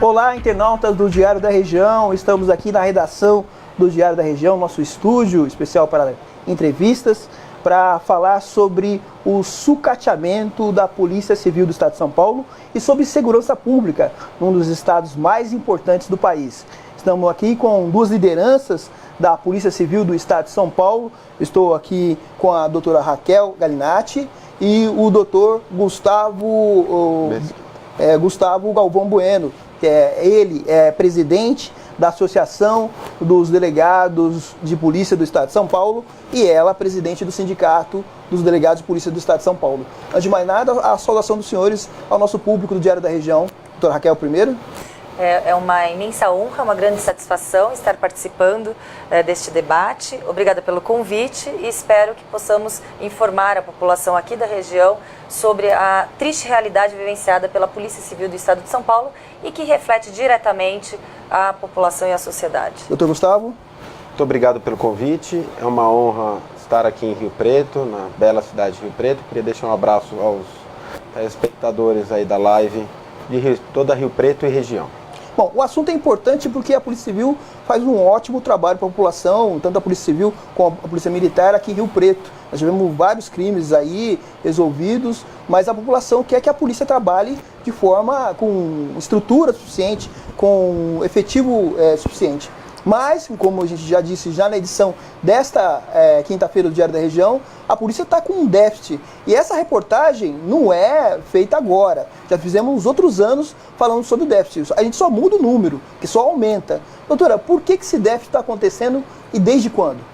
Olá, internautas do Diário da Região, estamos aqui na redação do Diário da Região, nosso estúdio especial para entrevistas, para falar sobre o sucateamento da Polícia Civil do Estado de São Paulo e sobre segurança pública, num dos estados mais importantes do país. Estamos aqui com duas lideranças da Polícia Civil do Estado de São Paulo. Estou aqui com a doutora Raquel Galinatti e o doutor Gustavo Galvão Bueno, que ele é presidente da Associação dos Delegados de Polícia do Estado de São Paulo e ela presidente do Sindicato dos Delegados de Polícia do Estado de São Paulo. Antes de mais nada, a saudação dos senhores ao nosso público do Diário da Região. Doutora Raquel, primeiro. É uma imensa honra, uma grande satisfação estar participando deste debate. Obrigada pelo convite e espero que possamos informar a população aqui da região sobre a triste realidade vivenciada pela Polícia Civil do Estado de São Paulo e que reflete diretamente a população e a sociedade. Doutor Gustavo. Muito obrigado pelo convite. É uma honra estar aqui em Rio Preto, na bela cidade de Rio Preto. Queria deixar um abraço aos espectadores aí da live de toda Rio Preto e região. Bom, o assunto é importante porque a Polícia Civil faz um ótimo trabalho para a população, tanto a Polícia Civil como a Polícia Militar aqui em Rio Preto. Nós tivemos vários crimes aí resolvidos, mas a população quer que a polícia trabalhe de forma com estrutura suficiente, com efetivo suficiente. Mas, como a gente já disse já na edição desta quinta-feira do Diário da Região, a polícia está com um déficit. E essa reportagem não é feita agora. Já fizemos outros anos falando sobre o déficit. A gente só muda o número, que só aumenta. Doutora, por que esse déficit está acontecendo e desde quando?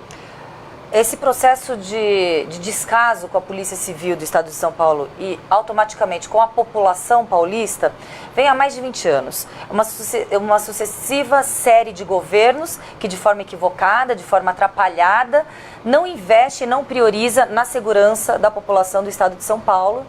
Esse processo de descaso com a Polícia Civil do Estado de São Paulo e automaticamente com a população paulista vem há mais de 20 anos. Uma sucessiva série de governos que de forma equivocada, de forma atrapalhada, não investe e não prioriza na segurança da população do Estado de São Paulo,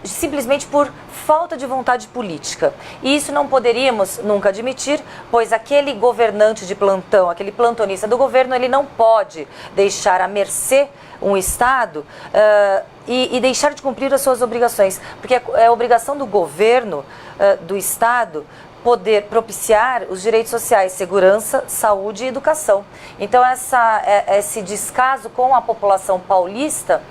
simplesmente por falta de vontade política. E isso não poderíamos nunca admitir, pois aquele governante de plantão, aquele plantonista do governo, ele não pode deixar à mercê um Estado e deixar de cumprir as suas obrigações, porque é obrigação do governo, do Estado, poder propiciar os direitos sociais, segurança, saúde e educação. Então esse descaso com a população paulista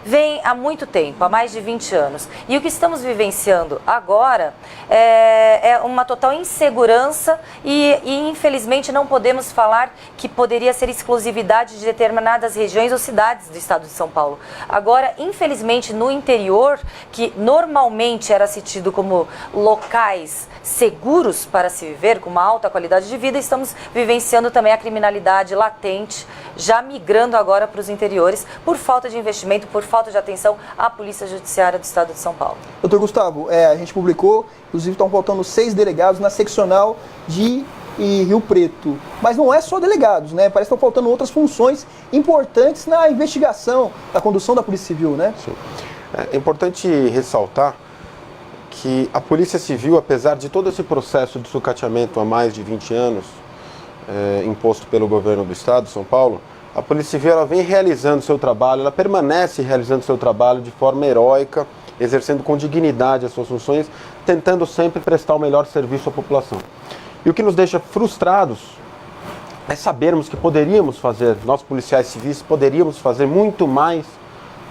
vem há muito tempo, há mais de 20 anos. E o que estamos vivenciando agora é uma total insegurança e infelizmente não podemos falar que poderia ser exclusividade de determinadas regiões ou cidades do estado de São Paulo. Agora, infelizmente, no interior, que normalmente era tido como locais seguros para se viver, com uma alta qualidade de vida, estamos vivenciando também a criminalidade latente, já migrando agora para os interiores, por falta de investimento, por falta de atenção à Polícia Judiciária do Estado de São Paulo. Doutor Gustavo, a gente publicou, inclusive estão faltando 6 delegados na seccional de e Rio Preto. Mas não é só delegados, né? Parece que estão faltando outras funções importantes na investigação, na condução da Polícia Civil, né? Sim. É importante ressaltar que a Polícia Civil, apesar de todo esse processo de sucateamento há mais de 20 anos, imposto pelo governo do Estado de São Paulo, a Polícia Civil ela vem realizando seu trabalho, ela permanece realizando seu trabalho de forma heróica, exercendo com dignidade as suas funções, tentando sempre prestar o melhor serviço à população. E o que nos deixa frustrados é sabermos que poderíamos fazer, nós policiais civis, poderíamos fazer muito mais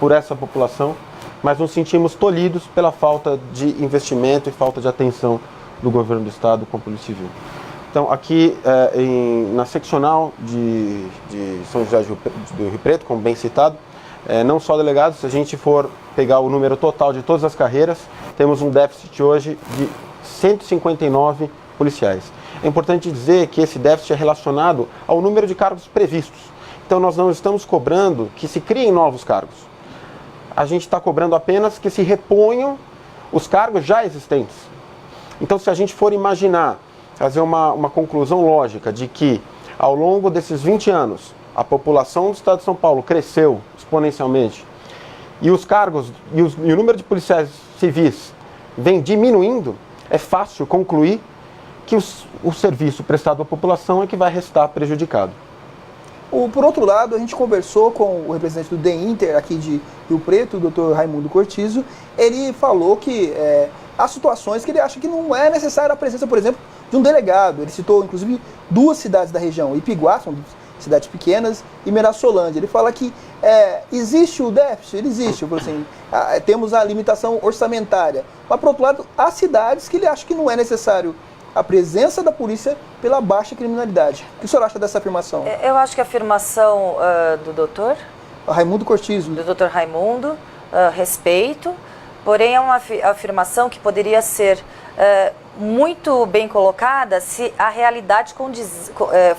por essa população, mas nos sentimos tolhidos pela falta de investimento e falta de atenção do governo do Estado com a Polícia Civil. Então, aqui na seccional de São José do Rio Preto, como bem citado, não só delegados, se a gente for pegar o número total de todas as carreiras, temos um déficit hoje de 159 policiais. É importante dizer que esse déficit é relacionado ao número de cargos previstos. Então, nós não estamos cobrando que se criem novos cargos. A gente está cobrando apenas que se reponham os cargos já existentes. Então, se a gente for imaginar, fazer uma conclusão lógica de que, ao longo desses 20 anos, a população do Estado de São Paulo cresceu exponencialmente e os cargos e o número de policiais civis vem diminuindo, é fácil concluir que o serviço prestado à população é que vai restar prejudicado. Por outro lado, a gente conversou com o representante do DEINTER aqui de Rio Preto, o Dr. Raimundo Cortizo. Ele falou que há situações que ele acha que não é necessária a presença, por exemplo, de um delegado. Ele citou, inclusive, 2 cidades da região, Ipiguá, são cidades pequenas, e Mirasolândia. Ele fala que existe o déficit, ele existe, assim, temos a limitação orçamentária. Mas, por outro lado, há cidades que ele acha que não é necessário a presença da polícia pela baixa criminalidade. O que o senhor acha dessa afirmação? Eu acho que a afirmação do doutor... Raimundo Cortizo. Do doutor Raimundo, respeito, porém é uma afirmação que poderia ser muito bem colocada se a realidade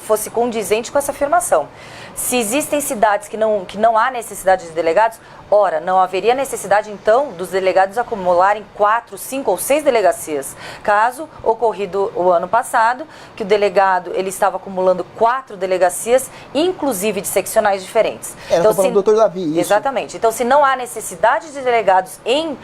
fosse condizente com essa afirmação. Se existem cidades que não há necessidade de delegados, ora, não haveria necessidade, então, dos delegados acumularem 4, 5 ou 6 delegacias. Caso ocorrido o ano passado, que o delegado ele estava acumulando 4 delegacias, inclusive de seccionais diferentes. Então, falando do Dr. Davi, isso. Exatamente. Então, se não há necessidade de delegados em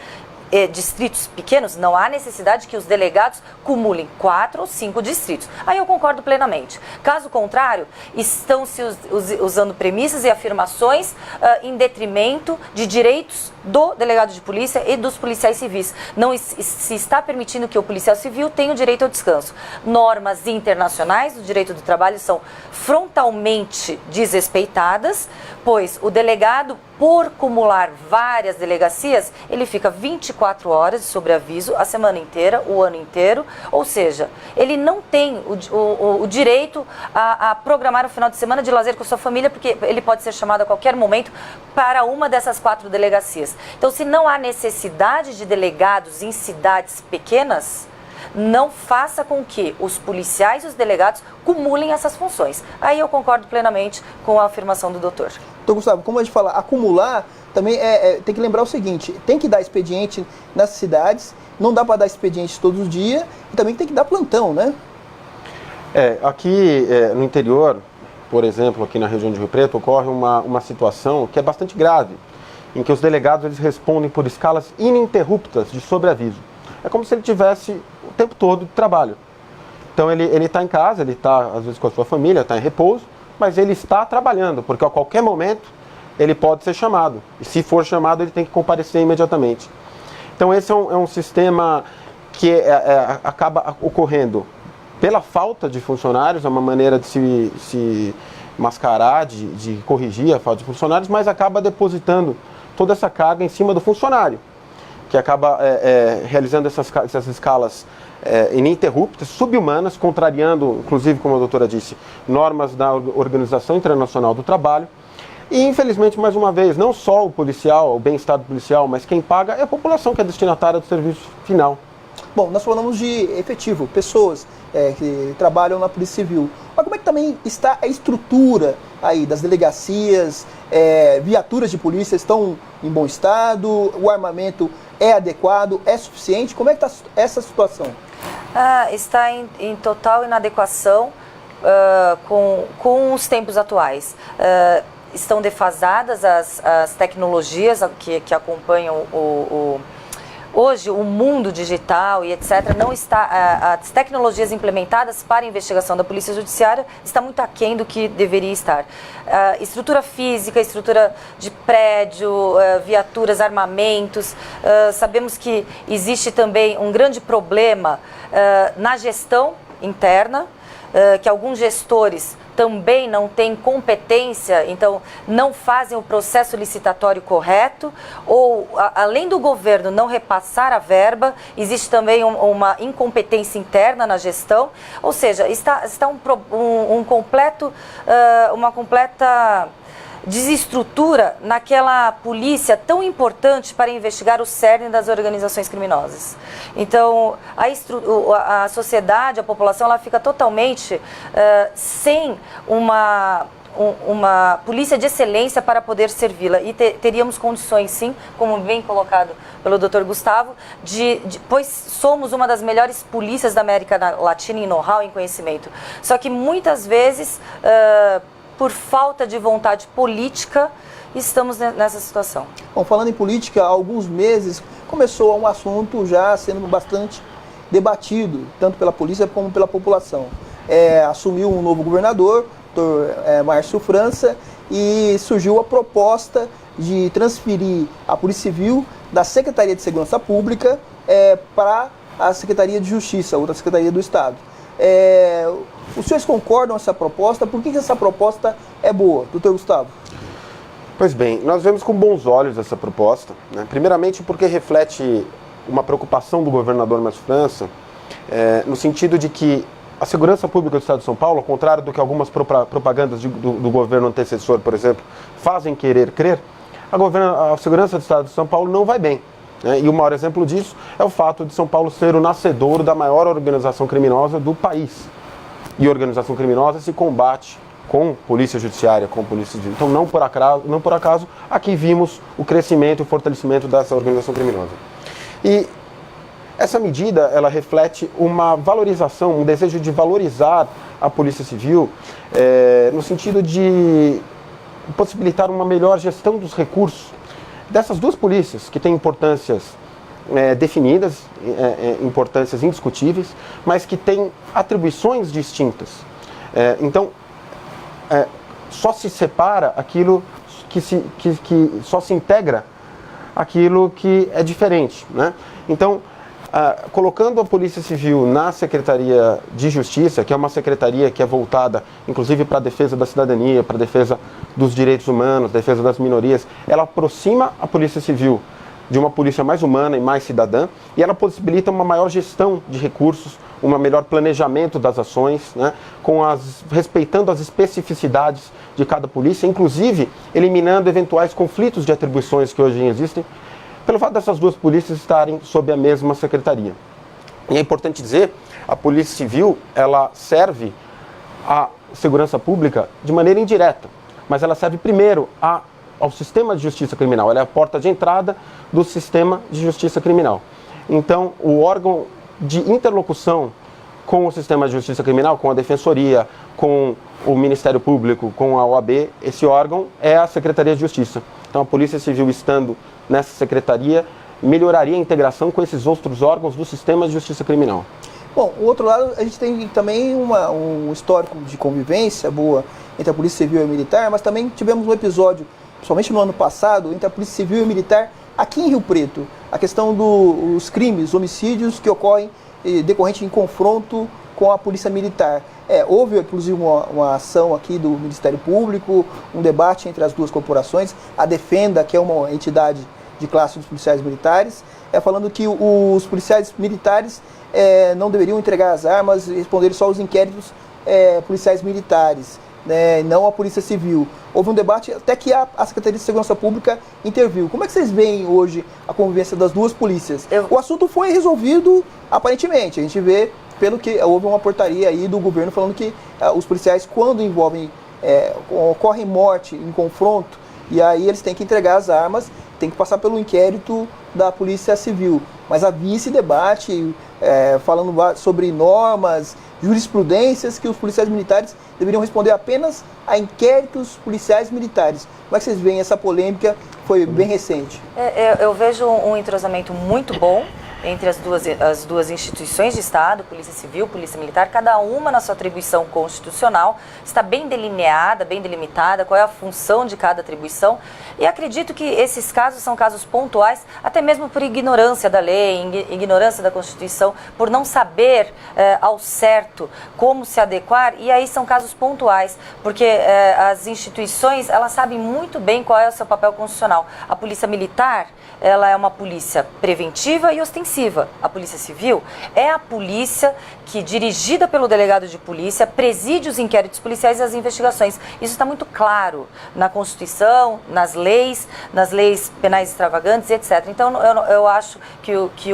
distritos pequenos, não há necessidade que os delegados cumulem 4 ou 5 distritos. Aí eu concordo plenamente. Caso contrário, estão se usando premissas e afirmações em detrimento de direitos do delegado de polícia e dos policiais civis. Não se está permitindo que o policial civil tenha o direito ao descanso. Normas internacionais do direito do trabalho são frontalmente desrespeitadas, pois o delegado, por acumular várias delegacias, ele fica 24 horas de sobreaviso a semana inteira, o ano inteiro, ou seja, ele não tem o direito a programar o final de semana de lazer com sua família, porque ele pode ser chamado a qualquer momento para uma dessas 4 delegacias. Então, se não há necessidade de delegados em cidades pequenas, não faça com que os policiais e os delegados cumulem essas funções. Aí eu concordo plenamente com a afirmação do doutor. Então, Gustavo, como a gente fala, acumular, também tem que lembrar o seguinte, tem que dar expediente nas cidades, não dá para dar expediente todos os dias, e também tem que dar plantão, né? Aqui no interior, por exemplo, aqui na região de Rio Preto, ocorre uma situação que é bastante grave, em que os delegados eles respondem por escalas ininterruptas de sobreaviso. É como se ele tivesse o tempo todo de trabalho. Então ele está em casa, ele está às vezes com a sua família, está em repouso, mas ele está trabalhando, porque a qualquer momento ele pode ser chamado. E se for chamado, ele tem que comparecer imediatamente. Então esse é um sistema que acaba ocorrendo pela falta de funcionários, é uma maneira de se mascarar, de corrigir a falta de funcionários, mas acaba depositando toda essa carga em cima do funcionário, que acaba realizando essas escalas ininterruptas, subhumanas, contrariando, inclusive, como a doutora disse, normas da Organização Internacional do Trabalho. E, infelizmente, mais uma vez, não só o policial, o bem-estar do policial, mas quem paga é a população que é destinatária do serviço final. Bom, nós falamos de efetivo, pessoas que trabalham na Polícia Civil. Mas como é que também está a estrutura aí das delegacias, viaturas de polícia estão em bom estado, o armamento é adequado, é suficiente? Como é que está essa situação? está em total inadequação com os tempos atuais. Estão defasadas as tecnologias que acompanham hoje o mundo digital e etc. Não está, as tecnologias implementadas para a investigação da Polícia Judiciária está muito aquém do que deveria estar. Estrutura física, estrutura de prédio, viaturas, armamentos. Sabemos que existe também um grande problema na gestão interna, que alguns gestores também não têm competência, então não fazem o processo licitatório correto, ou além do governo não repassar a verba, existe também uma incompetência interna na gestão, ou seja, está uma completa desestrutura naquela polícia tão importante para investigar o cerne das organizações criminosas. Então, a sociedade, a população, ela fica totalmente sem uma polícia de excelência para poder servi-la. E teríamos condições, sim, como bem colocado pelo Dr. Gustavo, pois somos uma das melhores polícias da América Latina em know-how, em conhecimento. Só que muitas vezes, por falta de vontade política, estamos nessa situação. Bom, falando em política, há alguns meses começou um assunto já sendo bastante debatido, tanto pela polícia como pela população. Assumiu um novo governador, Dr. Márcio França, e surgiu a proposta de transferir a Polícia Civil da Secretaria de Segurança Pública para a Secretaria de Justiça, outra Secretaria do Estado. Os senhores concordam com essa proposta? Por que essa proposta é boa, doutor Gustavo? Pois bem, nós vemos com bons olhos essa proposta, né? Primeiramente porque reflete uma preocupação do governador Márcio França, no sentido de que a segurança pública do Estado de São Paulo, ao contrário do que algumas propagandas do governo antecessor, por exemplo, fazem querer crer, a segurança do Estado de São Paulo não vai bem. E o maior exemplo disso é o fato de São Paulo ser o nascedouro da maior organização criminosa do país. E organização criminosa se combate com polícia judiciária, com polícia civil. Então, não por acaso, aqui vimos o crescimento e o fortalecimento dessa organização criminosa. E essa medida, ela reflete uma valorização, um desejo de valorizar a polícia civil, no sentido de possibilitar uma melhor gestão dos recursos dessas duas polícias, que têm importâncias definidas, importâncias indiscutíveis, mas que têm atribuições distintas. Então, só se separa aquilo que só se integra aquilo que é diferente, né? Então, colocando a Polícia Civil na Secretaria de Justiça, que é uma secretaria que é voltada, inclusive, para a defesa da cidadania, para a defesa dos direitos humanos, defesa das minorias, ela aproxima a Polícia Civil de uma polícia mais humana e mais cidadã, e ela possibilita uma maior gestão de recursos, um melhor planejamento das ações, né, respeitando as especificidades de cada polícia, inclusive eliminando eventuais conflitos de atribuições que hoje existem, pelo fato dessas duas polícias estarem sob a mesma secretaria. E é importante dizer, a Polícia Civil, ela serve à segurança pública de maneira indireta, mas ela serve primeiro ao sistema de justiça criminal, ela é a porta de entrada do sistema de justiça criminal. Então, o órgão de interlocução com o sistema de justiça criminal, com a Defensoria, com o Ministério Público, com a OAB, esse órgão é a Secretaria de Justiça. Então, a Polícia Civil estando nessa secretaria melhoraria a integração com esses outros órgãos do sistema de justiça criminal. Bom, o outro lado, a gente tem também um histórico de convivência boa entre a Polícia Civil e a Militar, mas também tivemos um episódio, principalmente no ano passado, entre a Polícia Civil e a Militar aqui em Rio Preto. A questão dos crimes, homicídios que ocorrem decorrente em confronto com a Polícia Militar. Houve, inclusive, uma ação aqui do Ministério Público, um debate entre as duas corporações, a Defenda, que é uma entidade de classe dos policiais militares, falando que os policiais militares não deveriam entregar as armas e responder só aos inquéritos policiais militares, né, não a Polícia Civil. Houve um debate até que a Secretaria de Segurança Pública interviu. Como é que vocês veem hoje a convivência das duas polícias? O assunto foi resolvido, aparentemente. A gente vê, pelo que houve uma portaria aí do governo falando que os policiais, quando ocorre morte em confronto, e aí eles têm que entregar as armas, tem que passar pelo inquérito da Polícia Civil. Mas havia esse debate falando sobre normas, jurisprudências que os policiais militares deveriam responder apenas a inquéritos policiais militares. Como é que vocês veem essa polêmica? Foi bem recente. Eu vejo um entrosamento muito bom entre as duas instituições de Estado, Polícia Civil, Polícia Militar, cada uma na sua atribuição constitucional, está bem delineada, bem delimitada, qual é a função de cada atribuição, e acredito que esses casos são casos pontuais, até mesmo por ignorância da lei, ignorância da Constituição, por não saber ao certo como se adequar, e aí são casos pontuais, porque as instituições, elas sabem muito bem qual é o seu papel constitucional. A Polícia Militar, ela é uma polícia preventiva e ostensiva. A Polícia Civil é a polícia que, dirigida pelo delegado de polícia, preside os inquéritos policiais e as investigações. Isso está muito claro na Constituição, nas leis penais extravagantes, etc. Então, eu acho que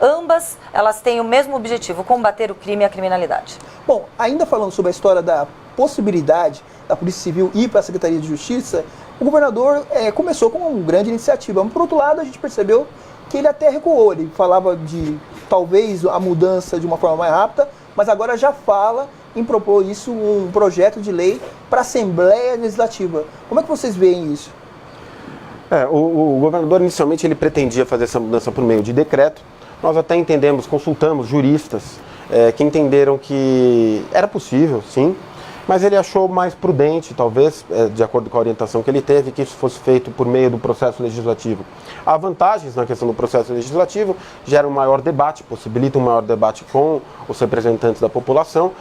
ambas elas têm o mesmo objetivo, combater o crime e a criminalidade. Bom, ainda falando sobre a história da possibilidade da Polícia Civil ir para a Secretaria de Justiça, o governador começou com uma grande iniciativa. Mas, por outro lado, a gente percebeu que ele até recuou. Ele falava de talvez a mudança de uma forma mais rápida, mas agora já fala em propor isso, um projeto de lei para a Assembleia Legislativa. Como é que vocês veem isso? O governador inicialmente ele pretendia fazer essa mudança por meio de decreto. Nós até entendemos, consultamos juristas que entenderam que era possível, sim, mas ele achou mais prudente, talvez, de acordo com a orientação que ele teve, que isso fosse feito por meio do processo legislativo. Há vantagens na questão do processo legislativo, gera um maior debate, possibilita um maior debate com os representantes da população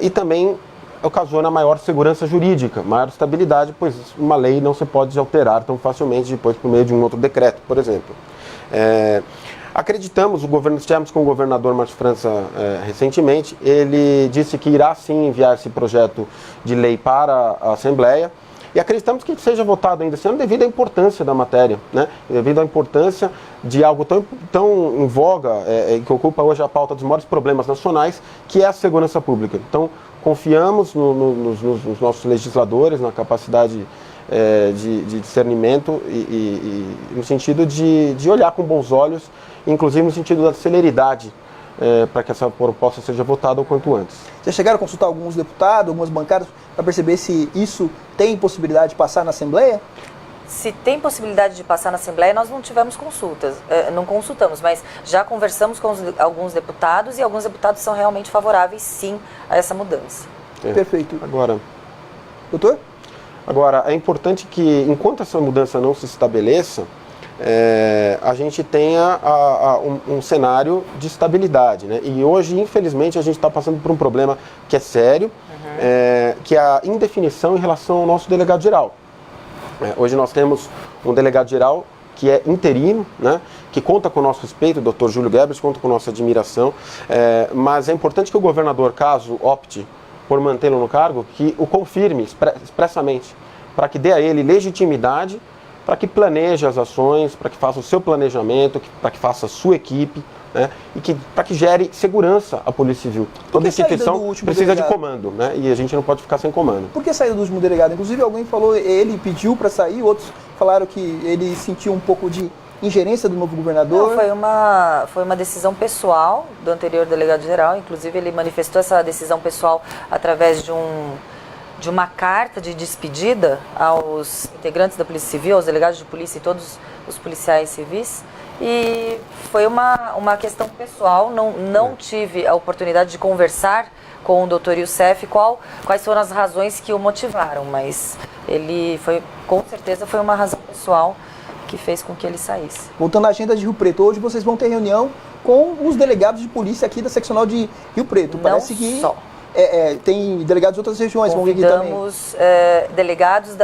e também ocasiona maior segurança jurídica, maior estabilidade, pois uma lei não se pode alterar tão facilmente depois por meio de um outro decreto, por exemplo. Acreditamos, estivemos com o governador Márcio França recentemente, ele disse que irá sim enviar esse projeto de lei para a Assembleia e acreditamos que seja votado ainda esse ano devido à importância da matéria, né? Devido à importância de algo tão em voga, que ocupa hoje a pauta dos maiores problemas nacionais, que é a segurança pública. Então, confiamos nos nossos legisladores, na capacidade de discernimento e no sentido de olhar com bons olhos, inclusive no sentido da celeridade, para que essa proposta seja votada o quanto antes. Vocês chegaram a consultar alguns deputados, algumas bancadas, para perceber se isso tem possibilidade de passar na Assembleia? Se tem possibilidade de passar na Assembleia, nós não tivemos consultas, não consultamos, mas já conversamos com alguns deputados e alguns deputados são realmente favoráveis, sim, a essa mudança. Perfeito. Agora, doutor? Agora, é importante que, enquanto essa mudança não se estabeleça, a gente tenha um cenário de estabilidade, né? E hoje, infelizmente, a gente está passando por um problema que é sério, que é a indefinição em relação ao nosso delegado-geral. Hoje nós temos um delegado-geral que é interino, né? Que conta com o nosso respeito, o Dr. Júlio Gebres, conta com a nossa admiração, mas é importante que o governador, caso opte por mantê-lo no cargo, que o confirme expressamente, para que dê a ele legitimidade, para que planeje as ações, para que faça o seu planejamento, para que faça a sua equipe, né, e para que gere segurança à Polícia Civil. Toda instituição precisa de comando, né, e a gente não pode ficar sem comando. Por que a saída do último delegado? Inclusive alguém falou, ele pediu para sair, outros falaram que ele sentiu um pouco de ingerência do novo governador. Não, foi uma decisão pessoal do anterior delegado-geral, inclusive ele manifestou essa decisão pessoal através de uma carta de despedida aos integrantes da Polícia Civil, aos delegados de polícia e todos os policiais civis. E foi uma questão pessoal, não tive a oportunidade de conversar com o Dr. Youssef quais foram as razões que o motivaram, mas com certeza foi uma razão pessoal que fez com que ele saísse. Voltando à agenda de Rio Preto, hoje vocês vão ter reunião com os delegados de polícia aqui da seccional de Rio Preto. Parece que tem delegados de outras regiões. Convidamos delegados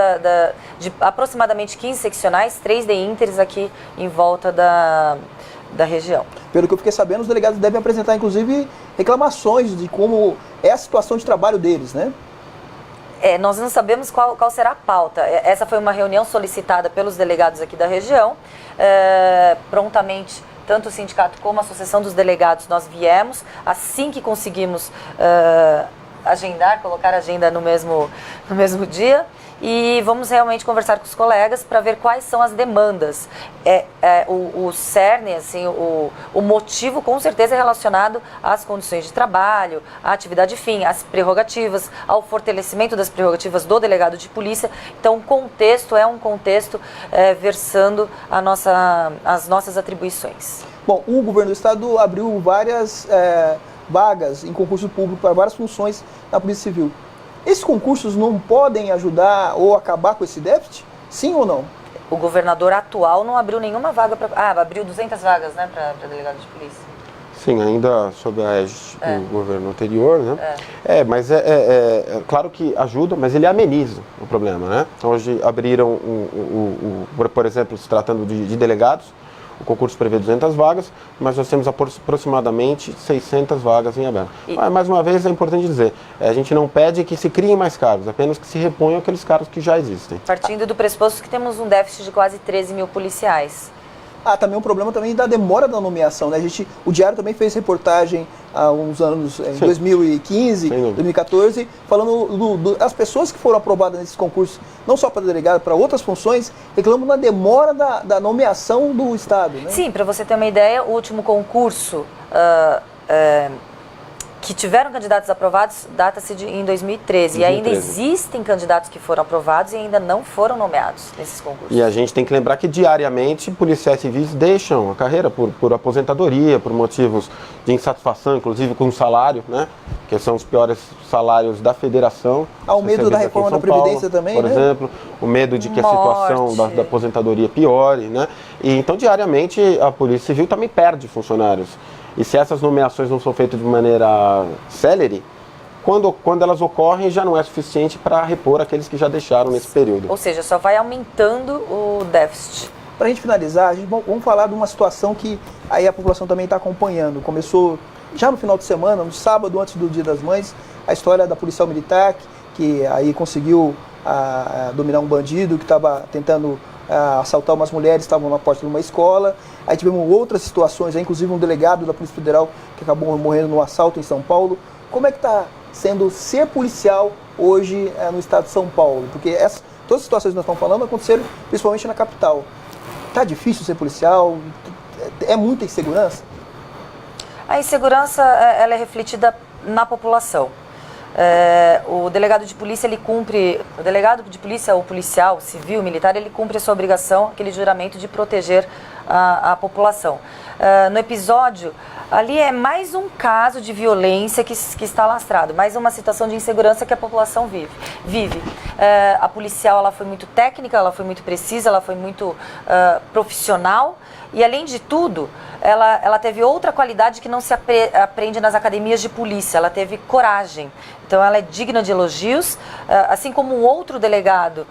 de aproximadamente 15 seccionais, 3 DINTERs aqui em volta da região. Pelo que eu fiquei sabendo, os delegados devem apresentar, inclusive, reclamações de como é a situação de trabalho deles, né? Nós não sabemos qual será a pauta. Essa foi uma reunião solicitada pelos delegados aqui da região. Prontamente, tanto o sindicato como a Associação dos Delegados, nós viemos. Assim que conseguimos colocar a agenda no mesmo dia. e vamos realmente conversar com os colegas para ver quais são as demandas. O cerne, assim, o motivo com certeza é relacionado às condições de trabalho, à atividade fim, às prerrogativas, ao fortalecimento das prerrogativas do delegado de polícia. Então, o contexto é um contexto versando as nossas atribuições. Bom, o governo do estado abriu várias vagas em concurso público para várias funções na Polícia Civil. Esses concursos não podem ajudar ou acabar com esse déficit? Sim ou não? O governador atual não abriu nenhuma vaga para... abriu 200 vagas, né, para delegado de polícia. Sim, ainda sob a égide do governo anterior, né? Mas claro que ajuda, mas ele ameniza o problema, né? Então, hoje abriram, por exemplo, se tratando de delegados, o concurso prevê 200 vagas, mas nós temos aproximadamente 600 vagas em aberto. Mais uma vez, é importante dizer, a gente não pede que se criem mais cargos, apenas que se reponham aqueles cargos que já existem. Partindo do pressuposto que temos um déficit de quase 13 mil policiais. Também um problema também da demora da nomeação, né? O Diário também fez reportagem há uns anos, em 2015, 2014, falando das pessoas que foram aprovadas nesses concursos, não só para delegado, para outras funções, reclamam da demora da nomeação do Estado, né? Sim, para você ter uma ideia, o último concurso que tiveram candidatos aprovados data-se em 2013. E ainda existem candidatos que foram aprovados e ainda não foram nomeados nesses concursos. E a gente tem que lembrar que diariamente policiais civis deixam a carreira por aposentadoria, por motivos de insatisfação, inclusive com o salário, né? Que são os piores salários da federação. Há o medo da reforma da Previdência também, por exemplo, o medo de que a situação da aposentadoria piore, né? E então diariamente a Polícia Civil também perde funcionários. E se essas nomeações não são feitas de maneira célere, quando elas ocorrem já não é suficiente para repor aqueles que já deixaram nesse período. Ou seja, só vai aumentando o déficit. Para a gente finalizar, vamos falar de uma situação que aí a população também está acompanhando. Começou já no final de semana, no sábado, antes do Dia das Mães, a história da policial militar, que aí conseguiu dominar um bandido que estava tentando assaltar umas mulheres que estavam na porta de uma escola. Aí tivemos outras situações, inclusive um delegado da Polícia Federal que acabou morrendo num assalto em São Paulo. Como é que está sendo ser policial hoje no estado de São Paulo? Porque todas as situações que nós estamos falando aconteceram principalmente na capital. Está difícil ser policial? É muita insegurança? A insegurança ela é refletida na população. O delegado de polícia, o delegado de polícia, ou policial, civil, militar, ele cumpre a sua obrigação, aquele juramento de proteger a população. No episódio, ali é mais um caso de violência que está lastrado, mais uma situação de insegurança que a população vive. A policial, ela foi muito técnica, ela foi muito precisa, ela foi muito profissional. E, além de tudo, ela teve outra qualidade que não se aprende nas academias de polícia. Ela teve coragem. Então, ela é digna de elogios. Assim como um outro delegado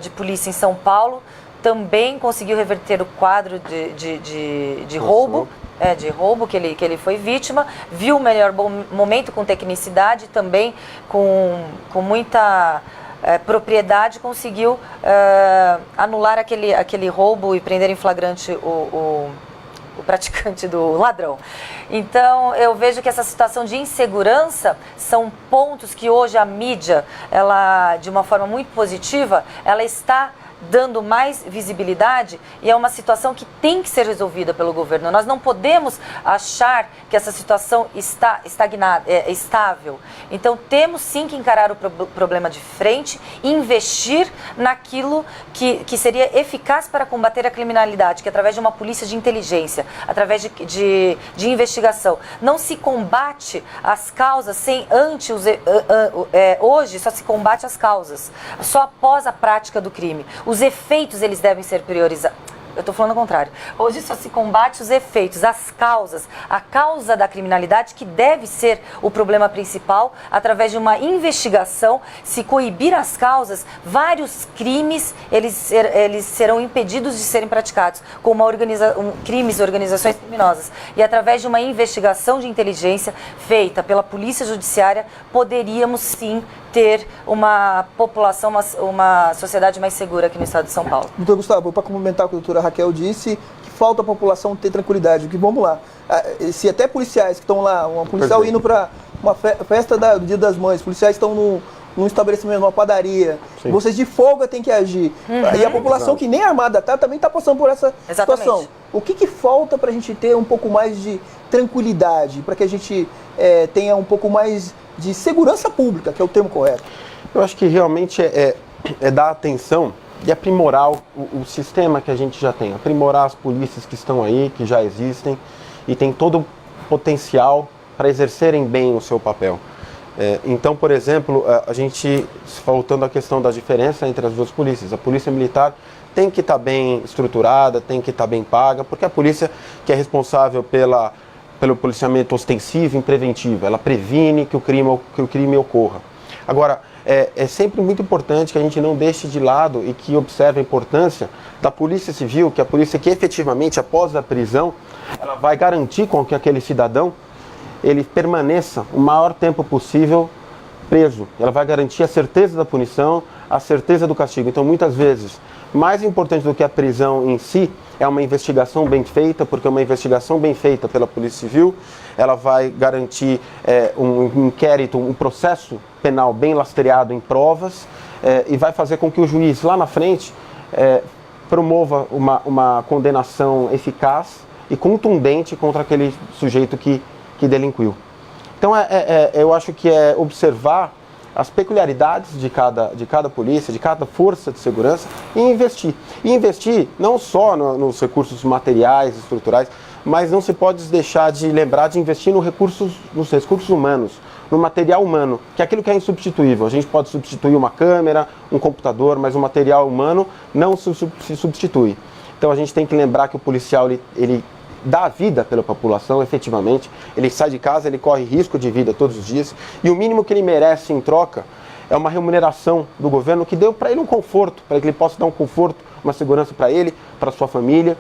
de polícia em São Paulo também conseguiu reverter o quadro de roubo. De roubo que ele foi vítima. Viu o melhor momento com tecnicidade, também com muita... propriedade, conseguiu anular aquele roubo e prender em flagrante o praticante do ladrão. Então, eu vejo que essa situação de insegurança são pontos que hoje a mídia, ela, de uma forma muito positiva, ela está dando mais visibilidade, e é uma situação que tem que ser resolvida pelo governo. Nós não podemos achar que essa situação está estagnada, estável. Então, temos sim que encarar o problema de frente e investir naquilo que seria eficaz para combater a criminalidade, que é através de uma polícia de inteligência, através de investigação. Não se combate as causas sem antes... hoje só se combate as causas, só após a prática do crime. Os efeitos, eles devem ser priorizados. Eu estou falando o contrário. Hoje só se combate os efeitos, as causas. A causa da criminalidade, que deve ser o problema principal, através de uma investigação. Se coibir as causas, vários crimes eles serão impedidos de serem praticados, como crimes e organizações criminosas. E através de uma investigação de inteligência feita pela Polícia Judiciária, poderíamos sim ter uma população, uma sociedade mais segura aqui no estado de São Paulo. Doutor Gustavo, para complementar o que a doutora Raquel disse, que falta a população ter tranquilidade, que vamos lá, se até policiais que estão lá, uma policial indo para uma festa do Dia das Mães, policiais estão num estabelecimento, numa padaria. Sim. Vocês de folga têm que agir. E a população que nem armada está também está passando por essa situação. O que falta para a gente ter um pouco mais de tranquilidade, para que a gente tenha um pouco mais de segurança pública, que é o termo correto? Eu acho que realmente é dar atenção e aprimorar o sistema que a gente já tem, aprimorar as polícias que estão aí, que já existem e tem todo o potencial para exercerem bem o seu papel. Então, por exemplo, a gente, voltando à questão da diferença entre as duas polícias, a polícia militar tem que estar bem estruturada, tem que estar bem paga, porque a polícia que é responsável pelo policiamento ostensivo e preventivo, ela previne que o crime ocorra. Agora, é sempre muito importante que a gente não deixe de lado e que observe a importância da Polícia Civil, que é a polícia que efetivamente, após a prisão, ela vai garantir com que aquele cidadão ele permaneça o maior tempo possível preso. Ela vai garantir a certeza da punição, a certeza do castigo. Então, muitas vezes, mais importante do que a prisão em si, é uma investigação bem feita, porque uma investigação bem feita pela Polícia Civil, ela vai garantir um inquérito, um processo penal bem lastreado em provas e vai fazer com que o juiz, lá na frente, promova uma condenação eficaz e contundente contra aquele sujeito que delinquiu. Então, eu acho que é observar as peculiaridades de cada polícia, de cada força de segurança e investir. E investir não só nos recursos materiais, estruturais, mas não se pode deixar de lembrar de investir nos recursos humanos, no material humano, que é aquilo que é insubstituível. A gente pode substituir uma câmera, um computador, mas o material humano não se substitui. Então a gente tem que lembrar que o policial ele dá a vida pela população, efetivamente. Ele sai de casa, ele corre risco de vida todos os dias. E o mínimo que ele merece em troca é uma remuneração do governo que deu para ele um conforto, para que ele possa dar um conforto, uma segurança para ele, para sua família,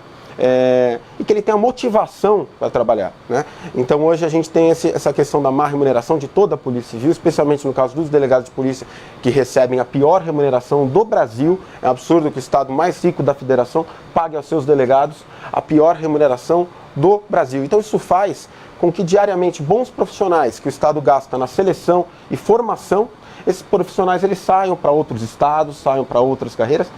e que ele tenha motivação para trabalhar, né? Então hoje a gente tem essa questão da má remuneração de toda a Polícia Civil, especialmente no caso dos delegados de polícia, que recebem a pior remuneração do Brasil. É absurdo que o estado mais rico da federação pague aos seus delegados a pior remuneração do Brasil. Então isso faz com que diariamente bons profissionais que o estado gasta na seleção e formação, esses profissionais eles saiam para outros estados, saiam para outras carreiras.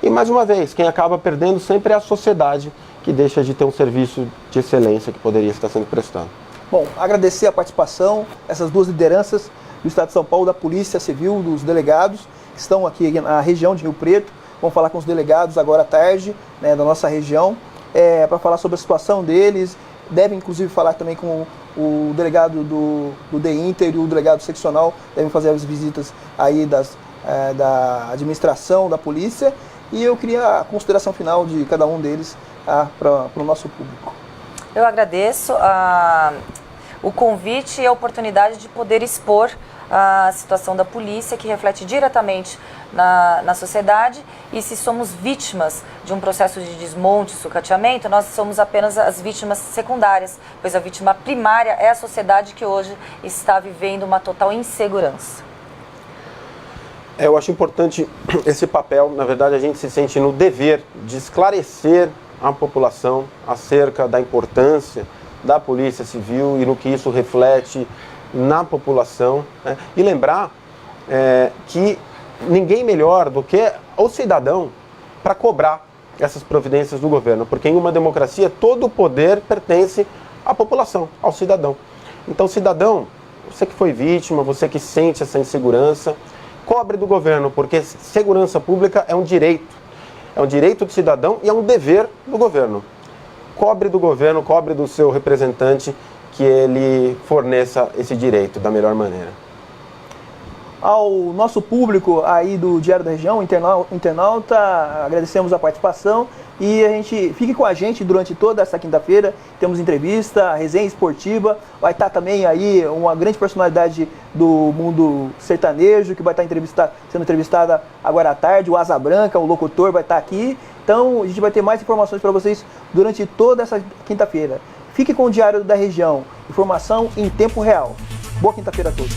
E mais uma vez, quem acaba perdendo sempre é a sociedade, que deixa de ter um serviço de excelência que poderia estar sendo prestado. Bom, agradecer a participação, essas duas lideranças do Estado de São Paulo, da Polícia Civil, dos delegados, que estão aqui na região de Rio Preto. Vamos falar com os delegados agora à tarde, né, da nossa região, para falar sobre a situação deles. Devem, inclusive, falar também com o delegado do DEINTER e o delegado seccional, devem fazer as visitas aí da administração, da polícia. E eu queria a consideração final de cada um deles para o nosso público. Eu agradeço o convite e a oportunidade de poder expor a situação da polícia, que reflete diretamente na sociedade, e se somos vítimas de um processo de desmonte, sucateamento, nós somos apenas as vítimas secundárias, pois a vítima primária é a sociedade que hoje está vivendo uma total insegurança. Eu acho importante esse papel. Na verdade, a gente se sente no dever de esclarecer a população acerca da importância da Polícia Civil e no que isso reflete na população, né? E lembrar que ninguém melhor do que o cidadão para cobrar essas providências do governo, porque em uma democracia todo o poder pertence à população, ao cidadão. Então, cidadão, você que foi vítima, você que sente essa insegurança, cobre do governo, porque segurança pública é um direito do cidadão e é um dever do governo. Cobre do governo, cobre do seu representante que ele forneça esse direito da melhor maneira. Ao nosso público aí do Diário da Região, internauta, agradecemos a participação e fique com a gente durante toda essa quinta-feira. Temos entrevista, resenha esportiva, vai estar também aí uma grande personalidade do mundo sertanejo que vai estar sendo entrevistada agora à tarde, o Asa Branca, o locutor vai estar aqui. Então a gente vai ter mais informações para vocês durante toda essa quinta-feira. Fique com o Diário da Região, informação em tempo real. Boa quinta-feira a todos.